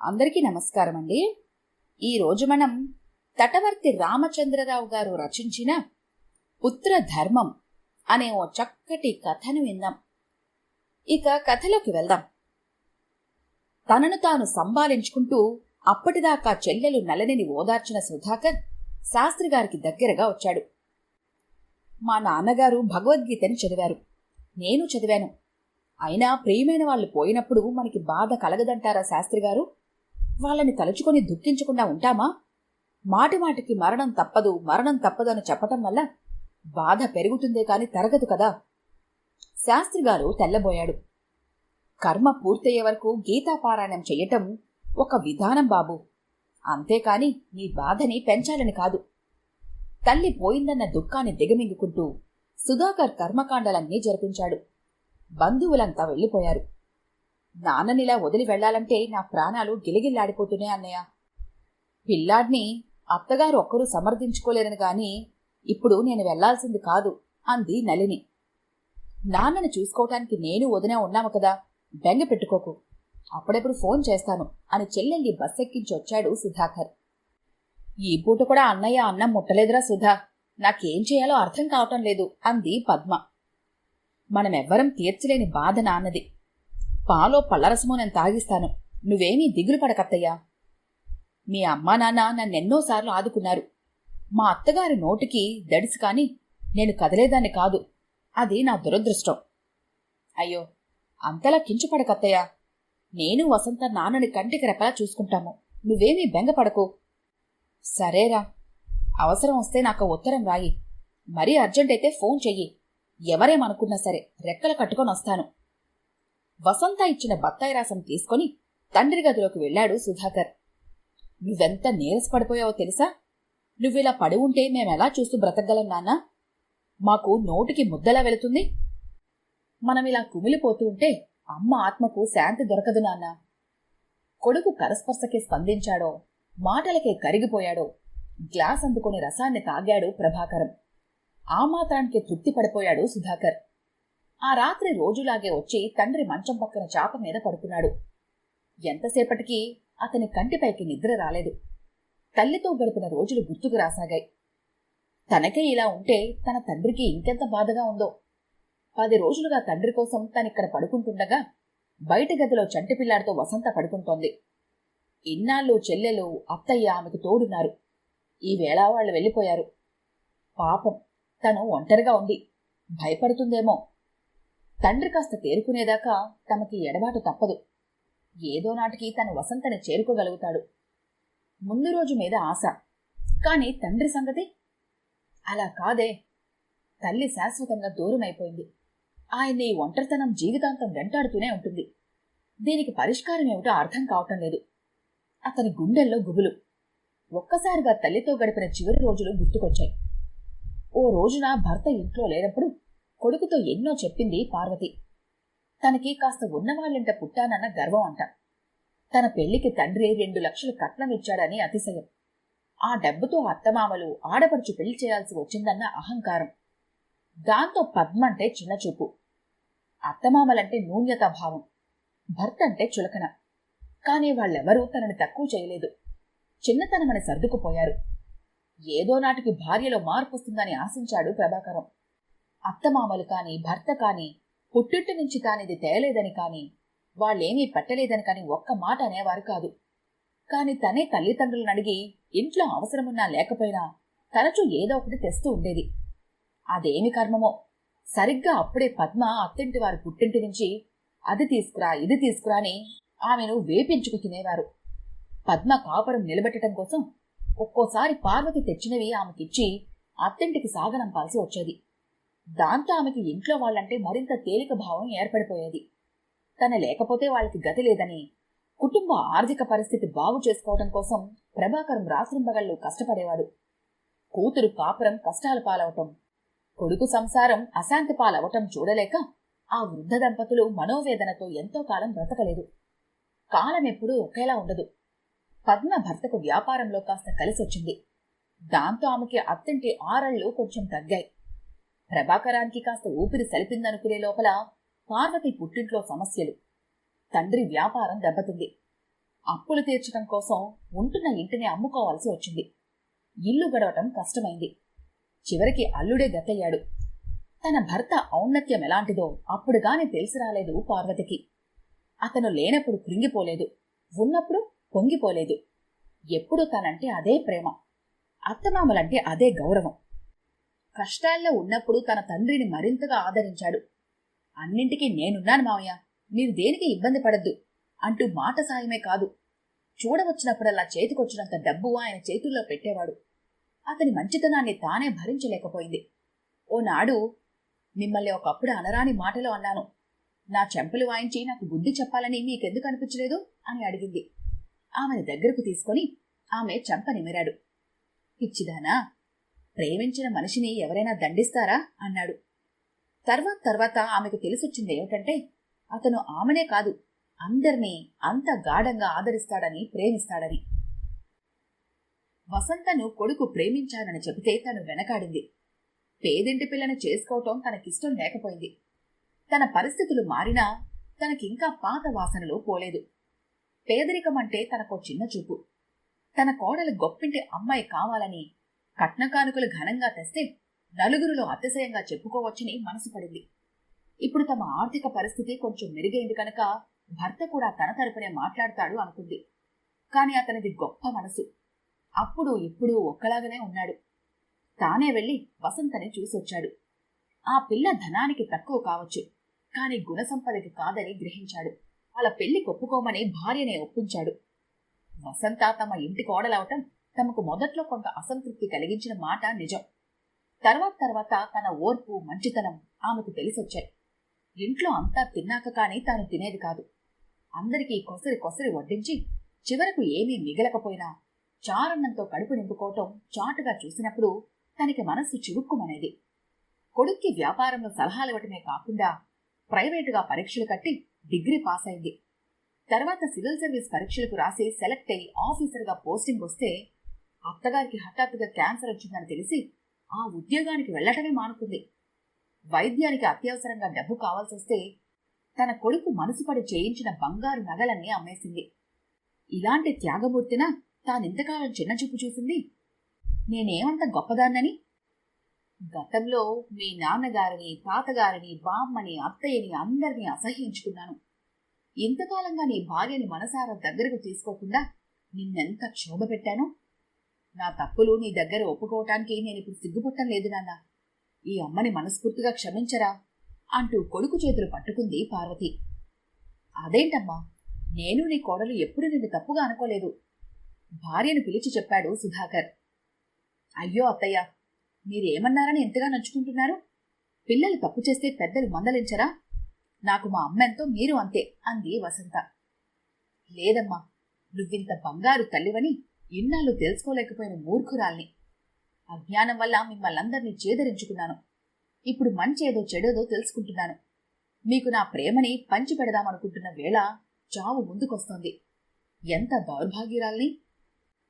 అందరికీ నమస్కారం అండి. ఈరోజు మనం తటవర్తి రామచంద్రరావు గారు రచించిన పుత్రధర్మం అనే ఓ చక్కటి కథను విందాం. ఇక కథలోకి వెళ్దాం. తనను తాను సంభాళించుకుంటూ అప్పటిదాకా చెల్లెలు నళినిని ఓదార్చిన సుధాకర్ శాస్త్రి గారికి దగ్గరగా వచ్చాడు. మా నాన్నగారు భగవద్గీతని చదివారు, నేను చదివాను. అయినా ప్రియమైన వాళ్ళు పోయినప్పుడు మనకి బాధ కలగదంటారా శాస్త్రి గారు? వాళ్ళని తలుచుకొని దుఃఖించకుండా ఉంటామా? మాటిమాటికి మరణం తప్పదు మరణం తప్పదని చెప్పటం వల్ల బాధ పెరుగుతుందే కాని తరగదు కదా. శాస్త్రి గారు తెల్లబోయాడు. కర్మ పూర్తయ్యే వరకు గీతాపారాయణం చెయ్యటం ఒక విధానం బాబు, అంతేకాని నీ బాధని పెంచాలని కాదు. తల్లి పోయిందన్న దుఃఖాన్ని దిగమింగుకుంటూ సుధాకర్ కర్మకాండలన్నీ జరిపించాడు. బంధువులంతా వెళ్ళిపోయారు. నాన్ననిలా వదిలి వెళ్లాలంటే నా ప్రాణాలు గిలిగిల్లాడిపోతున్నాయి అన్నయ్య. పిల్లాడ్ని అత్తగారు ఒక్కరూ సమర్థించుకోలేరని గాని ఇప్పుడు నేను వెళ్లాల్సింది కాదు అంది నళిని. నాన్నని చూసుకోవటానికి నేను వదినా ఉన్నాము కదా, బెంగ పెట్టుకోకు, అప్పుడెప్పుడు ఫోన్ చేస్తాను అని చెల్లెల్ని బస్సెక్కించి వచ్చాడు సుధాకర్. ఈ పూట కూడా అన్నయ్య అన్నం ముట్టలేదురా సుధా, నాకేం చేయాలో అర్థం కావటం లేదు అంది పద్మ. మనమెవ్వరం తీర్చలేని బాధ నాన్నది. పాలో పళ్ళరసమో నేను తాగిస్తాను, నువ్వేమీ దిగులు పడకత్తయ్యా. మీ అమ్మా నాన్న నన్నెన్నోసార్లు ఆదుకున్నారు. మా అత్తగారి నోటికి దడిసి కాని నేను కదలేదాన్ని కాదు, అది నా దురదృష్టం. అయ్యో అంతలా కించుపడకత్తయ్యా, నేను వసంత నాన్నని కంటికి రెపలా చూసుకుంటాము, నువ్వేమీ బెంగపడకు. సరేరా, అవసరం వస్తే నాకు ఉత్తరం రాయి, మరీ అర్జెంటైతే ఫోన్ చెయ్యి, ఎవరేమనుకున్నా సరే రెక్కలు కట్టుకొని వస్తాను. వసంత ఇచ్చిన బత్తాయి రాసం తీసుకుని తండ్రి గదిలోకి వెళ్లాడు సుధాకర్. నువ్వెంత నీరసపడిపోయావో తెలుసా? నువ్విలా పడి ఉంటే మేమెలా చూస్తూ బ్రతకగలం నాన్నా? మాకు నోటికి ముద్దలా వెళుతుంది. మనమిలా కుమిలిపోతూ ఉంటే అమ్మ ఆత్మకు శాంతి దొరకదు నాన్నా. కొడుకు కరస్పర్శకే స్పందించాడో, మాటలకే కరిగిపోయాడో గ్లాస్ అందుకుని రసాన్ని తాగాడు ప్రభాకరం. ఆ మాత్రానికి తృప్తి పడిపోయాడు సుధాకర్. ఆ రాత్రి రోజులాగే వచ్చి తండ్రి మంచం పక్కన చాప మీద పడుకున్నాడు. ఎంతసేపటికి అతని కంటిపైకి నిద్ర రాలేదు. తల్లితో గడిపిన రోజులు గుర్తుకు రాసాగాయి. తనకే ఇలా ఉంటే తన తండ్రికి ఇంకెంత బాధగా ఉందో. 10 రోజులుగా తండ్రి కోసం తనిక్కడ పడుకుంటుండగా బయట గదిలో చంటిపిల్లాడితో వసంత పడుకుంటోంది. ఇన్నాళ్ళు చెల్లెలు అత్తయ్య ఆమెకు తోడున్నారు. ఈవేళ వాళ్ళు వెళ్ళిపోయారు. పాపం, తను ఒంటరిగా ఉంది, భయపడుతుందేమో. తండ్రి కాస్త తేరుకునేదాకా తమకి ఎడబాటు తప్పదు. ఏదో నాటికి తను వసంతని చేరుకోగలుగుతాడు. ముందు రోజు మీద ఆశ, కాని తండ్రి సంగతి అలా కాదే. తల్లి శాశ్వతంగా దూరమైపోయింది. ఆయన్ని ఒంటరితనం జీవితాంతం వెంటాడుతూనే ఉంటుంది. దీనికి పరిష్కారం ఏమిటో అర్థం కావటం లేదు. అతని గుండెల్లో గుబులు. ఒక్కసారిగా తల్లితో గడిపిన చివరి రోజులు గుర్తుకొచ్చాయి. ఓ రోజున భర్త ఇంట్లో లేనప్పుడు కొడుకుతో ఎన్నో చెప్పింది పార్వతి. తనకి కాస్త ఉన్నవాళ్ళింట పుట్టానన్న గర్వం అంట. తన పెళ్లికి తండ్రి 2 లక్షలు కట్నం ఇచ్చాడని అతిశయం. ఆ డబ్బుతో అత్తమామలు ఆడపడుచు పెళ్లి చేయాల్సి వచ్చిందన్న అహంకారం. దాంతో పద్మంటే చిన్నచూపు, అత్తమామలంటే న్యూన్యతాభావం, భర్త అంటే చులకన. కానీ వాళ్ళెవరూ తనని తక్కువ చేయలేదు. చిన్నతనమని సర్దుకుపోయారు. ఏదో నాటికి భార్యలో మార్పు వస్తుందని ఆశించాడు ప్రభాకరం. అత్తమామలు కాని భర్త కాని పుట్టింటి నుంచి తానిది తేలేదని కాని వాళ్ళేమీ పెట్టలేదని కాని ఒక్క మాట అనేవారు కాదు. కాని తనే తల్లిదండ్రులను అడిగి ఇంట్లో అవసరమున్నా లేకపోయినా తరచూ ఏదో ఒకటి తెస్తూ ఉండేది. అదేమి కర్మమో, సరిగ్గా అప్పుడే పద్మ అత్తింటి వారి పుట్టింటి నుంచి అది తీసుకురా ఇది తీసుకురా అని ఆమెను వేపించుకు తినేవారు. పద్మ కాపురం నిలబెట్టడం కోసం ఒక్కోసారి పార్వతి తెచ్చినవి ఆమెకిచ్చి అత్తింటికి సాగనంపాల్సి వచ్చేది. దాంతో ఆమెకి ఇంట్లో వాళ్ళంటే మరింత తేలిక భావం ఏర్పడిపోయేది. తన లేకపోతే వాళ్ళకి గతి లేదని, కుటుంబ ఆర్థిక పరిస్థితి బాగు చేసుకోవడం కోసం ప్రభాకరం రాత్రింబగళ్ళు కష్టపడేవాడు. కూతురు కాపురం కష్టాల పాలవటం, కొడుకు సంసారం అశాంతి పాలవటం చూడలేక ఆ వృద్ధ దంపతులు మనోవేదనతో ఎంతో కాలం బ్రతకలేదు. కాలమెప్పుడూ ఒకేలా ఉండదు. పద్మ భర్తకు వ్యాపారంలో కాస్త కలిసొచ్చింది. దాంతో ఆమెకి అత్తింటి ఆరళ్ళు కొంచెం తగ్గాయి. ప్రభాకరానికి కాస్త ఊపిరి సలిపిందనుకునే లోపల పార్వతి పుట్టింట్లో సమస్యలు, తండ్రి వ్యాపారం దెబ్బతింది. అప్పులు తీర్చడం కోసం ఉంటున్న ఇంటిని అమ్ముకోవాల్సి వచ్చింది. ఇల్లు గడవటం కష్టమైంది. చివరికి అల్లుడే గతయ్యాడు. తన భర్త ఔన్నత్యం ఎలాంటిదో అప్పుడుగాని తెలిసి రాలేదు పార్వతికి. అతను లేనప్పుడు కృంగిపోలేదు, ఉన్నప్పుడు పొంగిపోలేదు. ఎప్పుడూ తనంటే అదే ప్రేమ, అత్తమామలంటే అదే గౌరవం. కష్టాల్లో ఉన్నప్పుడు తన తండ్రిని మరింతగా ఆదరించాడు. అన్నింటికీ నేనున్నాను మావయ్య, మీరు దేనికి ఇబ్బంది పడద్దు అంటూ మాట సాయమే కాదు, చూడవచ్చినప్పుడల్లా చేతికొచ్చినంత డబ్బు ఆయన చేతుల్లో పెట్టేవాడు. అతని మంచితనాన్ని తానే భరించలేకపోయింది. ఓనాడు, మిమ్మల్ని ఒకప్పుడు అనరాని మాటలో అన్నాను, నా చెంపలు వాయించి నాకు బుద్ధి చెప్పాలని మీకెందుకు అనిపించలేదు అని అడిగింది. ఆమెను దగ్గరకు తీసుకొని ఆమె చెంప నిమిరాడు. పిచ్చిదానా, ప్రేమించిన మనిషిని ఎవరైనా దండిస్తారా అన్నాడు. తర్వాత ఆమెకు తెలిసొచ్చింది ఏమిటంటే, అతను ఆమెనే కాదు అందర్నీ అంత గాఢంగా ఆదరిస్తాడని, ప్రేమిస్తాడని. వసంతను కొడుకు ప్రేమించానని చెబితే తను వెనకాడింది. పేదింటి పిల్లని చేసుకోవటం తనకిష్టం లేకపోయింది. తన పరిస్థితులు మారినా తనకింకా పాత వాసనలు పోలేదు. పేదరికమంటే తనకో చిన్న చూపు. తన కోడలు గొప్పింటి అమ్మాయి కావాలని కట్నకానుకలు ఘనంగా తెస్తే నలుగురిలో అతిశయంగా చెప్పుకోవచ్చని మనసు పడింది. ఇప్పుడు తమ ఆర్థిక పరిస్థితి కొంచెం మెరుగైంది కనుక భర్త కూడా తన తరపునే మాట్లాడతాడు అనుకుంది. కాని అతనిది గొప్ప మనసు. అప్పుడు ఇప్పుడు ఒక్కలాగానే ఉన్నాడు. తానే వెళ్లి వసంతని చూసొచ్చాడు. ఆ పిల్ల ధనానికి తక్కువ కావచ్చు, కాని గుణసంపదకి కాదని గ్రహించాడు. వాళ్ళ పెళ్లి కొప్పుకోమని భార్యనే ఒప్పించాడు. వసంత తమ ఇంటి కోడలవటం తమకు మొదట్లో కొంత అసంతృప్తి కలిగించిన మాట నిజం. తర్వాత తన ఓర్పు, మంచితనం ఆమెకు తెలిసొచ్చాయి. ఇంట్లో అంతా తిన్నాక కాని తాను తినేది కాదు. అందరికీ కొసరి వడ్డించి చివరకు ఏమీ మిగలకపోయినా చారన్నంతో కడుపు నింపుకోవటం చాటుగా చూసినప్పుడు తనకి మనస్సు చివుక్కుమనేది. కొడుక్కి వ్యాపారంలో సలహాలివ్వటమే కాకుండా ప్రైవేటుగా పరీక్షలు కట్టి డిగ్రీ పాస్ అయింది. తర్వాత సివిల్ సర్వీస్ పరీక్షలకు రాసి సెలెక్ట్ అయ్యి ఆఫీసర్గా పోస్టింగ్ వస్తే అత్తగారికి హఠాత్తుగా క్యాన్సర్ వచ్చిందని తెలిసి ఆ ఉద్యోగానికి వెళ్లటమే మానుకుంది. వైద్యానికి అత్యవసరంగా డబ్బు కావాల్సొస్తే తన కొడుకు మనసుపడి చేయించిన బంగారు నగలన్నీ అమ్మేసింది. ఇలాంటి త్యాగమూర్తిన తానింతకాలం చిన్నచూపు చూసింది. నేనేమంత గొప్పదాన్నని? గతంలో మీ నాన్నగారిని, తాతగారిని, బామ్మని, అత్తయ్యని అందరినీ అసహ్యించుకున్నాను. ఇంతకాలంగా నీ భార్యని మనసారా దగ్గరకు తీసుకోకుండా నిన్నెంత క్షోభ పెట్టాను. నా తప్పులు నీ దగ్గర ఒప్పుకోవటానికి నేనిప్పుడు సిగ్గుపట్టం లేదు నాన్న. ఈ అమ్మని మనస్ఫూర్తిగా క్షమించరా అంటూ కొడుకు చేతులు పట్టుకుంది పార్వతి. అదేంటమ్మా, నేను నీ కోడలు ఎప్పుడు నిన్ను తప్పుగా అనుకోలేదు. భార్యను పిలిచి చెప్పాడు సుధాకర్. అయ్యో అత్తయ్య, మీరేమన్నారని ఎంతగా నచ్చుకుంటున్నారు? పిల్లలు తప్పు చేస్తే పెద్దలు మందలించరా? నాకు మా అమ్మెంతో మీరు అంతే అంది వసంత. లేదమ్మా, నువ్వింత బంగారు తల్లివని ఇన్నాళ్ళు తెలుసుకోలేకపోయిన మూర్ఖురాల్ని. అజ్ఞానం వల్ల మిమ్మల్నందరినీ చేదరించుకున్నాను. ఇప్పుడు మంచేదో చెడేదో తెలుసుకుంటున్నాను. మీకు నా ప్రేమని పంచి పెడదామనుకుంటున్న వేళ చావు ముందుకొస్తోంది. ఎంత దౌర్భాగ్యురాల్ని!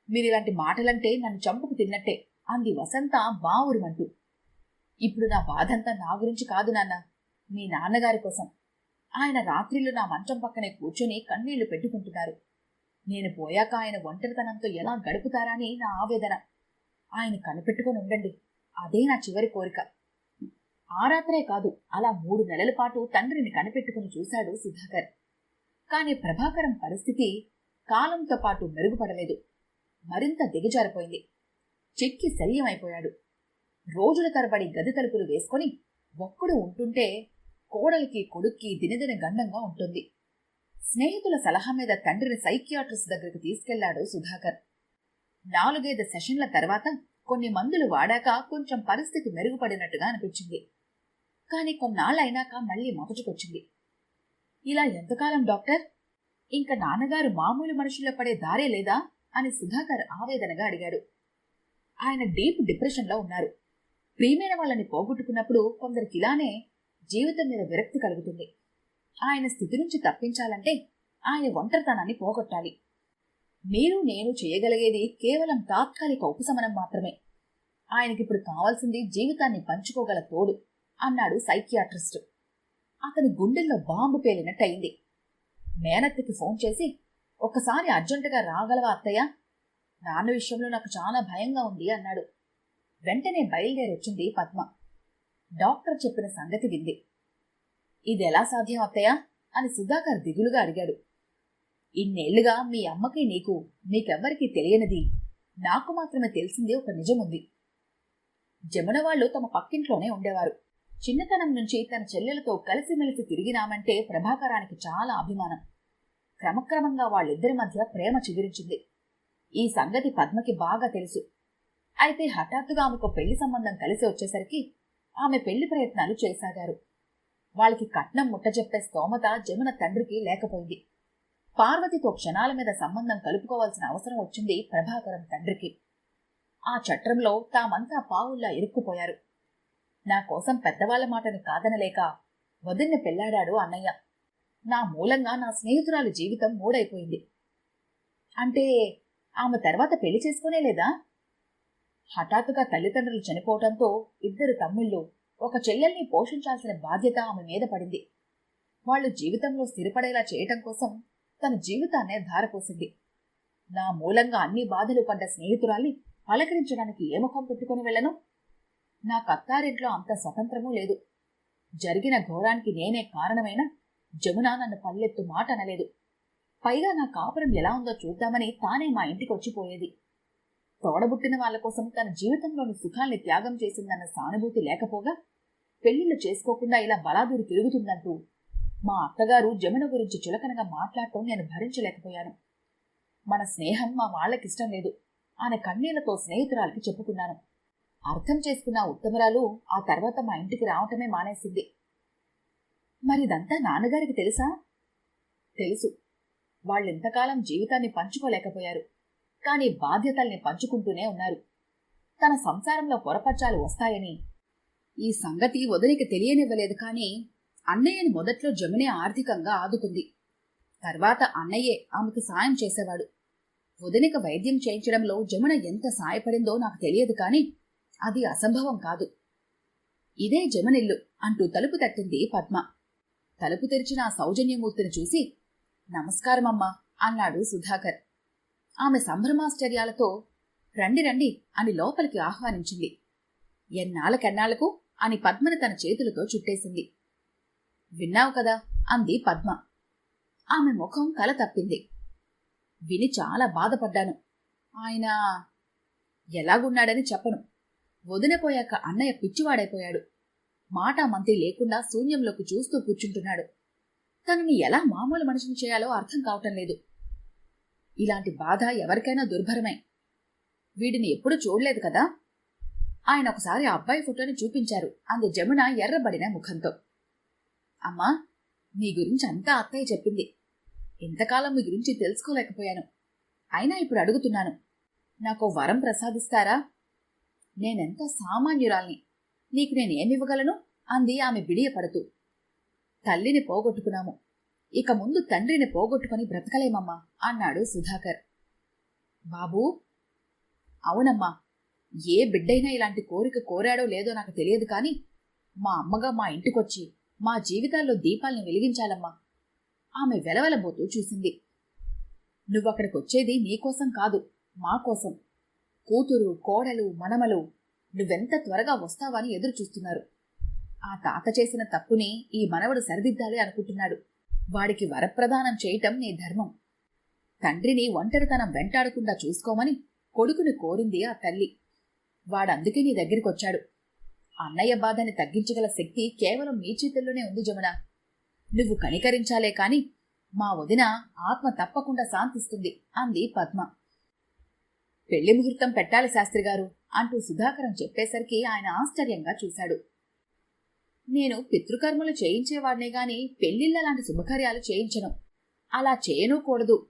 మీరిలాంటి మాటలంటే నన్ను చంపుకు తిన్నట్టే అంది వసంత బావురుమంటూ. ఇప్పుడు నా బాధంతా నా గురించి కాదు నాన్న, మీ నాన్నగారి కోసం. ఆయన రాత్రిళ్ళు నా మంచం పక్కనే కూర్చొని కన్నీళ్లు పెట్టుకుంటున్నారు. నేను పోయాక ఆయన ఒంటరితనంతో ఎలా గడుపుతారా అని నా ఆవేదన. ఆయన కనిపెట్టుకొని ఉండండి, అదే నా చివరి కోరిక. ఆ రాత్రే కాదు, అలా 3 నెలల పాటు తండ్రిని కనిపెట్టుకుని చూశాడు సుధాకర్. కాని ప్రభాకరం పరిస్థితి కాలంతో పాటు మెరుగుపడలేదు, మరింత దిగజారిపోయింది. చెక్కి శల్యమైపోయాడు. రోజుల తరబడి గది తలుపులు వేసుకొని ఒక్కడు ఉంటుంటే కోడలికి కొడుక్కి దినదిన గండంగా ఉంటుంది. స్నేహితుల సలహా మీద తండ్రిని సైకియాట్రిస్ట్ దగ్గరికి తీసుకెళ్లాడు సుధాకర్. 4-5 సెషన్ల తర్వాత కొన్ని మందులు వాడాక కొంచెం పరిస్థితి మెరుగుపడినట్టుగా అనిపించింది. కాని కొన్నాళ్ళైనాక మళ్లీ మొదటికొచ్చింది. ఇలా ఎంతకాలం డాక్టర్? ఇంక నాన్నగారు మామూలు మనుషుల్లో పడే దారే లేదా అని సుధాకర్ ఆవేదనగా అడిగాడు. ఆయన డీప్ డిప్రెషన్లో ఉన్నారు. ప్రియమైన వాళ్ళని పోగొట్టుకున్నప్పుడు కొందరికిలానే జీవితం మీద విరక్తి కలుగుతుంది. ఆయన స్థితి నుంచి తప్పించాలంటే ఆయన ఒంటరితనాన్ని పోగొట్టాలి. మీరు నేను చేయగలిగేది కేవలం తాత్కాలిక ఉపశమనం మాత్రమే. ఆయనకిప్పుడు కావాల్సింది జీవితాన్ని పంచుకోగల తోడు అన్నాడు సైకియాట్రిస్ట్. అతని గుండెల్లో బాంబు పేలినట్టయింది. మేనత్తకి ఫోన్ చేసి ఒక్కసారి అర్జెంటుగా రాగలవా అత్తయ్య? నాన్న విషయంలో నాకు చాలా భయంగా ఉంది అన్నాడు. వెంటనే బయలుదేరొచ్చింది పద్మ. డాక్టర్ చెప్పిన సంగతి వింది. ఇదెలా సాధ్యం అత్తయ్య అని సుధాకర్ దిగులుగా అడిగాడు. ఇన్నేళ్లుగా మీ అమ్మకి నీకెవ్వరికీ తెలియనిది నాకు మాత్రమే తెలిసింది ఒక నిజముంది. జమున వాళ్ళు తమ పక్కింట్లోనే ఉండేవారు. చిన్నతనం నుంచి తన చెల్లెలతో కలిసిమెలిసి తిరిగినామంటే ప్రభాకరానికి చాలా అభిమానం. క్రమక్రమంగా వాళ్ళిద్దరి మధ్య ప్రేమ చిగురించింది. ఈ సంగతి పద్మకి బాగా తెలుసు. అయితే హఠాత్తుగా ఆమెకు పెళ్లి సంబంధం కలిసి వచ్చేసరికి ఆమె పెళ్లి ప్రయత్నాలు చేశాగారు. వాళ్ళకి కట్నం ముట్టజెప్పే స్తోమత జమున తండ్రికి లేకపోయింది. పార్వతితో క్షణాల మీద సంబంధం కలుపుకోవాల్సిన అవసరం వచ్చింది ప్రభాకరం తండ్రికి. ఆ చట్రంలో తామంతా పావుల్లా ఇరుక్కుపోయారు. నా కోసం పెద్దవాళ్ల మాటని కాదనలేక వదిన్ని పెళ్లాడాడు అన్నయ్య. నా మూలంగా నా స్నేహితురాలి జీవితం మూడైపోయింది. అంటే ఆమె తర్వాత పెళ్లి చేసుకునే లేదా? హఠాత్తుగా తల్లిదండ్రులు చనిపోవటంతో ఇద్దరు తమ్ముళ్ళు, ఒక చెల్లెల్ని పోషించాల్సిన బాధ్యత ఆమె మీద పడింది. వాళ్లు జీవితంలో స్థిరపడేలా చేయటం కోసం తన జీవితాన్నే ధారపోసింది. నా మూలంగా అన్ని బాధలు పడ్డ స్నేహితురాల్ని పలకరించడానికి ఏ ముఖం పెట్టుకుని వెళ్లను? నా కత్తారింట్లో అంత స్వతంత్రమూ లేదు. జరిగిన ఘోరానికి నేనే కారణమైన జమున నన్ను పల్లెత్తు మాట అనలేదు. పైగా నా కాపురం ఎలా ఉందో చూద్దామని తానే మా ఇంటికి వచ్చిపోయేది. తోడబుట్టిన వాళ్ల కోసం తన జీవితంలోని సుఖాల్ని త్యాగం చేసిందన్న సానుభూతి లేకపోగా పెళ్లిళ్లు చేసుకోకుండా ఇలా బలాదూరు తిరుగుతుందంటూ మా అత్తగారు జమున గురించి చులకనగా మాట్లాడటం నేను భరించలేకపోయాను. మన స్నేహం మా వాళ్లకిష్టం లేదు. ఆమె కన్నీళ్లతో స్నేహితురాలికి చెప్పుకున్నాను. అర్థం చేసుకున్న ఉత్తమరాలు ఆ తర్వాత మా ఇంటికి రావటమే మానేసింది. మరిదంతా నాన్నగారికి తెలుసా? తెలుసు. వాళ్ళెంతకాలం జీవితాన్ని పంచుకోలేకపోయారు. కాని బాధ్యతల్ని పంచుకుంటూనే ఉన్నారు. తన సంసారంలో పొరపచ్చాలు వస్తాయని ఈ సంగతి వదినికి తెలియనివ్వలేదు. కాని అన్నయ్యని మొదట్లో జమునే ఆర్థికంగా ఆదుకుంది. తర్వాత అన్నయ్యే ఆమెకు సాయం చేసేవాడు. వదినిక వైద్యం చేయించడంలో జమున ఎంత సాయపడిందో నాకు తెలియదు. కాని అది అసంభవం కాదు. ఇదే జమునిల్లు అంటూ తలుపు తట్టింది పద్మ. తలుపు తెరిచిన ఆ సౌజన్యమూర్తిని చూసి నమస్కారమమ్మా అన్నాడు సుధాకర్. ఆమె సంభ్రమాశ్చర్యాలతో రండి రండి అని లోపలికి ఆహ్వానించింది. ఎన్నాళ్ళకెన్నాళ్లకు అని పద్మని తన చేతులతో చుట్టేసింది. విన్నావు కదా అంది పద్మ. ఆమె ముఖం కల తప్పింది. విని చాలా బాధపడ్డాను. ఆయన ఎలాగున్నాడని చెప్పను. వదిలిపోయాక అన్నయ్య పిచ్చివాడైపోయాడు. మాట మంతి లేకుండా శూన్యంలోకి చూస్తూ కూర్చుంటున్నాడు. తనని ఎలా మామూలు మనిషిని చేయాలో అర్థం కావటం లేదు. ఇలాంటి బాధ ఎవరికైనా దుర్భరమే. వీడిని ఎప్పుడూ చూడలేదు కదా. ఆయన ఒకసారి ఆ అబ్బాయి ఫోటోని చూపించారు అంది జమున ఎర్రబడిన ముఖంతో. అమ్మా, నీ గురించి అంతా అత్తయ్య చెప్పింది. ఇంతకాలం మీ గురించి తెలుసుకోలేకపోయాను. అయినా ఇప్పుడు అడుగుతున్నాను, నాకో వరం ప్రసాదిస్తారా? నేనెంత సామాన్యురాల్ని, నీకు నేనేమివ్వగలను అంది ఆమె బిడియపడుతూ. తల్లిని పోగొట్టుకున్నాము, ఇక ముందు తండ్రిని పోగొట్టుకుని బ్రతకలేమమ్మా అన్నాడు సుధాకర్. బాబూ, అవునమ్మా, ఏ బిడ్డైనా ఇలాంటి కోరిక కోరాడో లేదో నాకు తెలియదు. కాని మా అమ్మగా మా ఇంటికొచ్చి మా జీవితాల్లో దీపాల్ని వెలిగించాలమ్మా. ఆమె వెలవెలబోతూ చూసింది. నువ్వక్కడికొచ్చేది నీకోసం కాదు, మా కోసం. కూతురు, కోడలు, మనమలు నువ్వెంత త్వరగా వస్తావని ఎదురు చూస్తున్నారు. ఆ తాత చేసిన తప్పుని ఈ మనవడు సరిదిద్దాలి అనుకుంటున్నాడు. వాడికి వరప్రదానం చేయటం నీ ధర్మం. తండ్రిని ఒంటరితనం వెంటాడకుండా చూసుకోమని కొడుకుని కోరింది ఆ తల్లి. వాడందుకే నీ దగ్గరికొచ్చాడు. అన్నయ్య బాధని తగ్గించగల శక్తి కేవలం నీ చేతుల్లోనే ఉంది జమున. నువ్వు కనికరించాలే కాని మా వదిన ఆత్మ తప్పకుండా శాంతిస్తుంది అంది పద్మ. పెళ్లి ముహూర్తం పెట్టాలి శాస్త్రిగారు అంటూ సుధాకరం చెప్పేసరికి ఆయన ఆశ్చర్యంగా చూశాడు. నేను పితృకర్మలు చేయించేవాడినే గాని పెళ్లిళ్ళ లాంటి శుభకార్యాలు చేయించను. అలా చేయనూ కూడదు.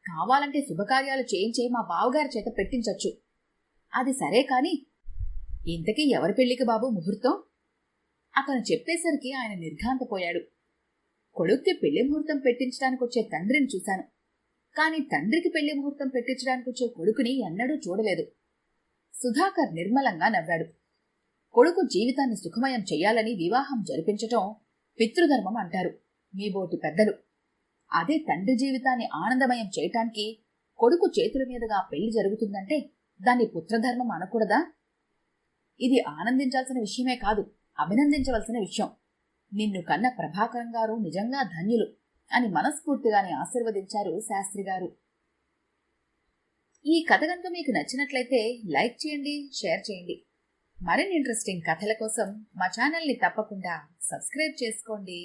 కావాలంటే శుభకార్యాలు చేయించే మా బావగారి చేత పెట్టించొచ్చు. అది సరే కాని ఇంతకీ ఎవరి పెళ్లికి బాబు ముహూర్తం? అతను చెప్పేసరికి ఆయన నిర్ఘాంతపోయాడు. కొడుక్కి పెళ్లి ముహూర్తం పెట్టించడానికొచ్చే తండ్రిని చూశాను. కాని తండ్రికి పెళ్లి ముహూర్తం పెట్టించడానికొచ్చే కొడుకుని ఎన్నడూ చూడలేదు. సుధాకర్ నిర్మలంగా నవ్వాడు. కొడుకు జీవితాన్ని సుఖమయం చెయ్యాలని వివాహం జరిపించటం పితృధర్మం అంటారు మీ బోటి పెద్దలు. అదే తండ్రి జీవితాన్ని ఆనందమయం చేయటానికి కొడుకు చేతుల మీదుగా పెళ్లి జరుగుతుందంటే దాన్ని పుత్రధర్మం అనకూడదా? ఇది ఆనందించాల్సిన విషయమే కాదు, అభినందించవలసిన విషయం. నిన్ను కన్న ప్రభాకరం గారు నిజంగా ధన్యులు అని మనస్ఫూర్తిగానే ఆశీర్వదించారు శాస్త్రి గారు. ఈ కథ కనుక మీకు నచ్చినట్లయితే లైక్ చేయండి, షేర్ చేయండి. మరిన్ని ఇంట్రెస్టింగ్ కథల కోసం మా ఛానల్ని తప్పకుండా సబ్స్క్రైబ్ చేసుకోండి.